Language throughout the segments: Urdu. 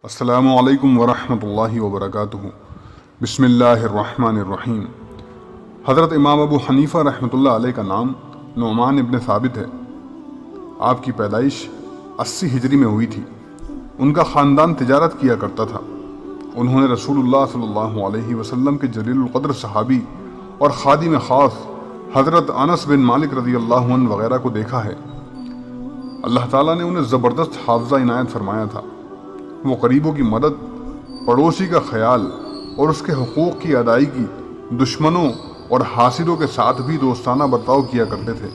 السلام علیکم ورحمۃ اللہ وبرکاتہ۔ بسم اللہ الرحمن الرحیم۔ حضرت امام ابو حنیفہ رحمۃ اللہ علیہ کا نام نعمان ابن ثابت ہے۔ آپ کی پیدائش 80 ہجری میں ہوئی تھی۔ ان کا خاندان تجارت کیا کرتا تھا۔ انہوں نے رسول اللہ صلی اللہ علیہ وسلم کے جلیل القدر صحابی اور خادم خاص حضرت انس بن مالک رضی اللہ عنہ وغیرہ کو دیکھا ہے۔ اللہ تعالیٰ نے انہیں زبردست حافظہ عنایت فرمایا تھا۔ وہ غریبوں کی مدد، پڑوسی کا خیال اور اس کے حقوق کی ادائیگی، دشمنوں اور حاسدوں کے ساتھ بھی دوستانہ برتاؤ کیا کرتے تھے۔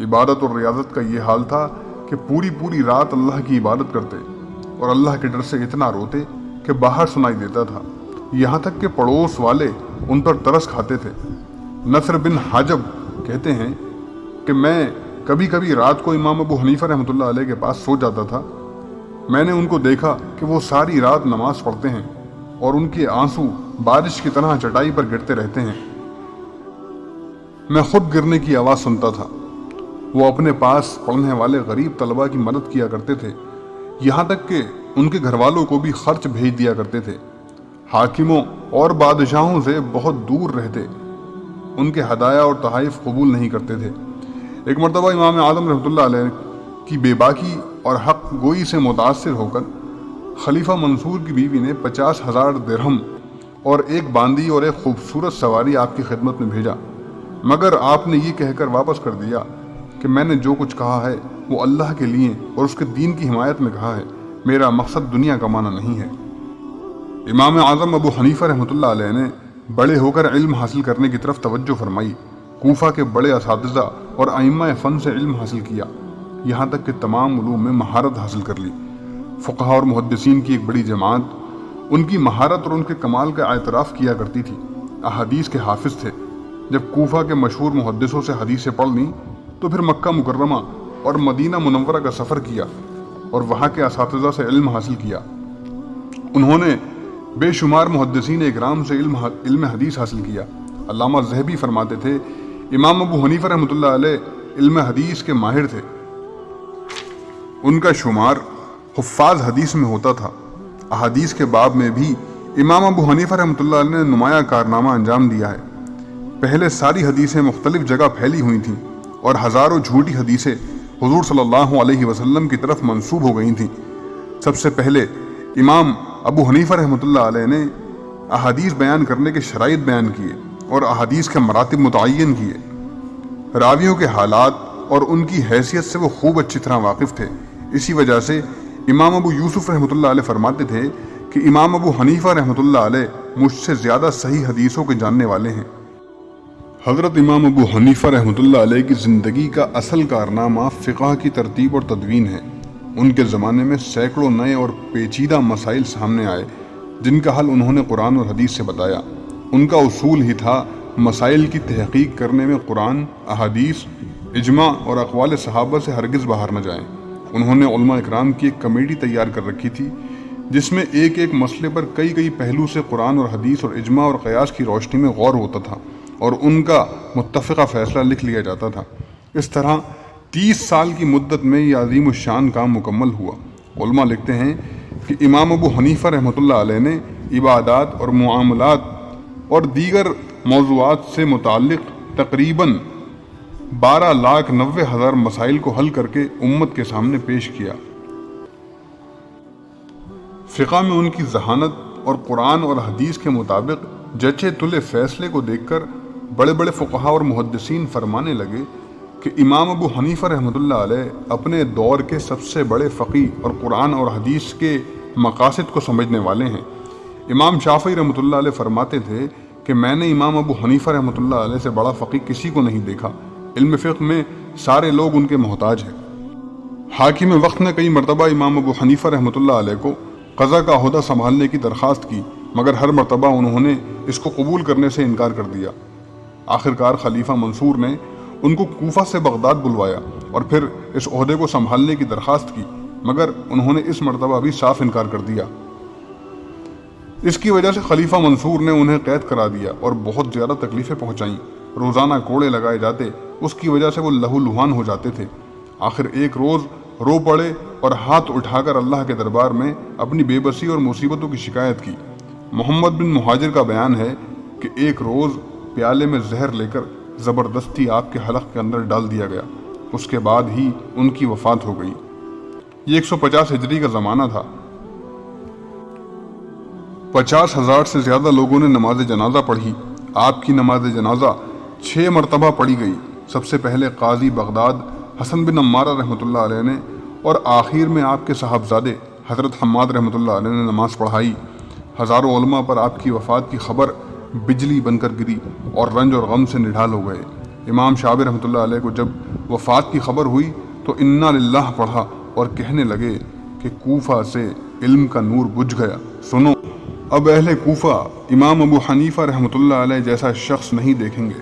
عبادت اور ریاضت کا یہ حال تھا کہ پوری رات اللہ کی عبادت کرتے اور اللہ کے ڈر سے اتنا روتے کہ باہر سنائی دیتا تھا، یہاں تک کہ پڑوس والے ان پر ترس کھاتے تھے۔ نصر بن حاجب کہتے ہیں کہ میں کبھی کبھی رات کو امام ابو حنیفہ رحمۃ اللہ علیہ کے پاس سو جاتا تھا۔ میں نے ان کو دیکھا کہ وہ ساری رات نماز پڑھتے ہیں اور ان کے آنسو بارش کی طرح چٹائی پر گرتے رہتے ہیں۔ میں خود گرنے کی آواز سنتا تھا۔ وہ اپنے پاس پڑھنے والے غریب طلبہ کی مدد کیا کرتے تھے، یہاں تک کہ ان کے گھر والوں کو بھی خرچ بھیج دیا کرتے تھے۔ حاکموں اور بادشاہوں سے بہت دور رہتے، ان کے ہدایہ اور تحائف قبول نہیں کرتے تھے۔ ایک مرتبہ امام اعظم رحمۃ اللہ علیہ کی بے باکی اور حق گوئی سے متاثر ہو کر خلیفہ منصور کی بیوی نے 50,000 درہم اور ایک باندی اور ایک خوبصورت سواری آپ کی خدمت میں بھیجا، مگر آپ نے یہ کہہ کر واپس کر دیا کہ میں نے جو کچھ کہا ہے وہ اللہ کے لیے اور اس کے دین کی حمایت میں کہا ہے، میرا مقصد دنیا کمانا نہیں ہے۔ امام اعظم ابو حنیفہ رحمۃ اللہ علیہ نے بڑے ہو کر علم حاصل کرنے کی طرف توجہ فرمائی۔ کوفہ کے بڑے اساتذہ اور ائمہ فن سے علم حاصل کیا، یہاں تک کہ تمام علوم میں مہارت حاصل کر لی۔ فقہاء اور محدثین کی ایک بڑی جماعت ان کی مہارت اور ان کے کمال کا اعتراف کیا کرتی تھی۔ احادیث کے حافظ تھے۔ جب کوفہ کے مشہور محدثوں سے حدیثیں پڑھ لیں تو پھر مکہ مکرمہ اور مدینہ منورہ کا سفر کیا اور وہاں کے اساتذہ سے علم حاصل کیا۔ انہوں نے بے شمار محدثین اکرام سے علم حدیث حاصل کیا۔ علامہ ذہبی فرماتے تھے امام ابو حنیفہ رحمۃ اللہ علیہ علم حدیث کے ماہر تھے۔ ان کا شمار حفاظ حدیث میں ہوتا تھا۔ احادیث کے باب میں بھی امام ابو حنیفہ رحمۃ اللہ علیہ نے نمایاں کارنامہ انجام دیا ہے۔ پہلے ساری حدیثیں مختلف جگہ پھیلی ہوئی تھیں اور ہزاروں جھوٹی حدیثیں حضور صلی اللہ علیہ وسلم کی طرف منسوب ہو گئی تھیں۔ سب سے پہلے امام ابو حنیفہ رحمۃ اللہ علیہ نے احادیث بیان کرنے کے شرائط بیان کیے اور احادیث کے مراتب متعین کیے۔ راویوں کے حالات اور ان کی حیثیت سے وہ خوب اچھی طرح واقف تھے۔ اسی وجہ سے امام ابو یوسف رحمۃ اللہ علیہ فرماتے تھے کہ امام ابو حنیفہ رحمۃ اللہ علیہ مجھ سے زیادہ صحیح حدیثوں کے جاننے والے ہیں۔ حضرت امام ابو حنیفہ رحمۃ اللہ علیہ کی زندگی کا اصل کارنامہ فقہ کی ترتیب اور تدوین ہے۔ ان کے زمانے میں سینکڑوں نئے اور پیچیدہ مسائل سامنے آئے جن کا حل انہوں نے قرآن اور حدیث سے بتایا۔ ان کا اصول ہی تھا مسائل کی تحقیق کرنے میں قرآن، احادیث، اجماع اور اقوال صحابہ سے ہرگز باہر نہ جائیں۔ انہوں نے علماء اکرام کی ایک کمیٹی تیار کر رکھی تھی جس میں ایک مسئلے پر کئی پہلو سے قرآن اور حدیث اور اجماع اور قیاس کی روشنی میں غور ہوتا تھا اور ان کا متفقہ فیصلہ لکھ لیا جاتا تھا۔ اس طرح 30 سال کی مدت میں یہ عظیم الشان کام مکمل ہوا۔ علماء لکھتے ہیں کہ امام ابو حنیفہ رحمۃ اللہ علیہ نے عبادات اور معاملات اور دیگر موضوعات سے متعلق تقریباً 12,90,000 مسائل کو حل کر کے امت کے سامنے پیش کیا۔ فقہ میں ان کی ذہانت اور قرآن اور حدیث کے مطابق جچے تلے فیصلے کو دیکھ کر بڑے بڑے فقہاء اور محدثین فرمانے لگے کہ امام ابو حنیفہ رحمۃ اللہ علیہ اپنے دور کے سب سے بڑے فقیہ اور قرآن اور حدیث کے مقاصد کو سمجھنے والے ہیں۔ امام شافعی رحمۃ اللہ علیہ فرماتے تھے کہ میں نے امام ابو حنیفہ رحمۃ اللہ علیہ سے بڑا فقیہ کسی کو نہیں دیکھا۔ علم فقہ میں سارے لوگ ان کے محتاج ہیں۔ حاکم وقت نے کئی مرتبہ امام ابو حنیفہ رحمۃ اللہ علیہ کو قضا کا عہدہ سنبھالنے کی درخواست کی، مگر ہر مرتبہ انہوں نے اس کو قبول کرنے سے انکار کر دیا۔ آخرکار خلیفہ منصور نے ان کو کوفہ سے بغداد بلوایا اور پھر اس عہدے کو سنبھالنے کی درخواست کی، مگر انہوں نے اس مرتبہ بھی صاف انکار کر دیا۔ اس کی وجہ سے خلیفہ منصور نے انہیں قید کرا دیا اور بہت زیادہ تکلیفیں پہنچائیں۔ روزانہ کوڑے لگائے جاتے، اس کی وجہ سے وہ لہو لہان ہو جاتے تھے۔ آخر ایک روز رو پڑے اور ہاتھ اٹھا کر اللہ کے دربار میں اپنی بے بسی اور مصیبتوں کی شکایت کی۔ محمد بن مہاجر کا بیان ہے کہ ایک روز پیالے میں زہر لے کر زبردستی آپ کے حلق کے اندر ڈال دیا گیا، اس کے بعد ہی ان کی وفات ہو گئی۔ یہ 150 ہجری کا زمانہ تھا۔ 50,000 سے زیادہ لوگوں نے نماز جنازہ پڑھی۔ آپ کی نماز جنازہ 6 مرتبہ پڑھی گئی۔ سب سے پہلے قاضی بغداد حسن بن عمارہ رحمۃ اللہ علیہ نے، اور آخر میں آپ کے صاحبزادے حضرت حماد رحمۃ اللہ علیہ نے نماز پڑھائی۔ ہزاروں علماء پر آپ کی وفات کی خبر بجلی بن کر گری اور رنج اور غم سے نڈھال ہو گئے۔ امام شافعی رحمۃ اللہ علیہ کو جب وفات کی خبر ہوئی تو انا للہ پڑھا اور کہنے لگے کہ کوفہ سے علم کا نور بجھ گیا۔ سنو، اب اہل کوفہ امام ابو حنیفہ رحمۃ اللہ علیہ جیسا شخص نہیں دیکھیں گے۔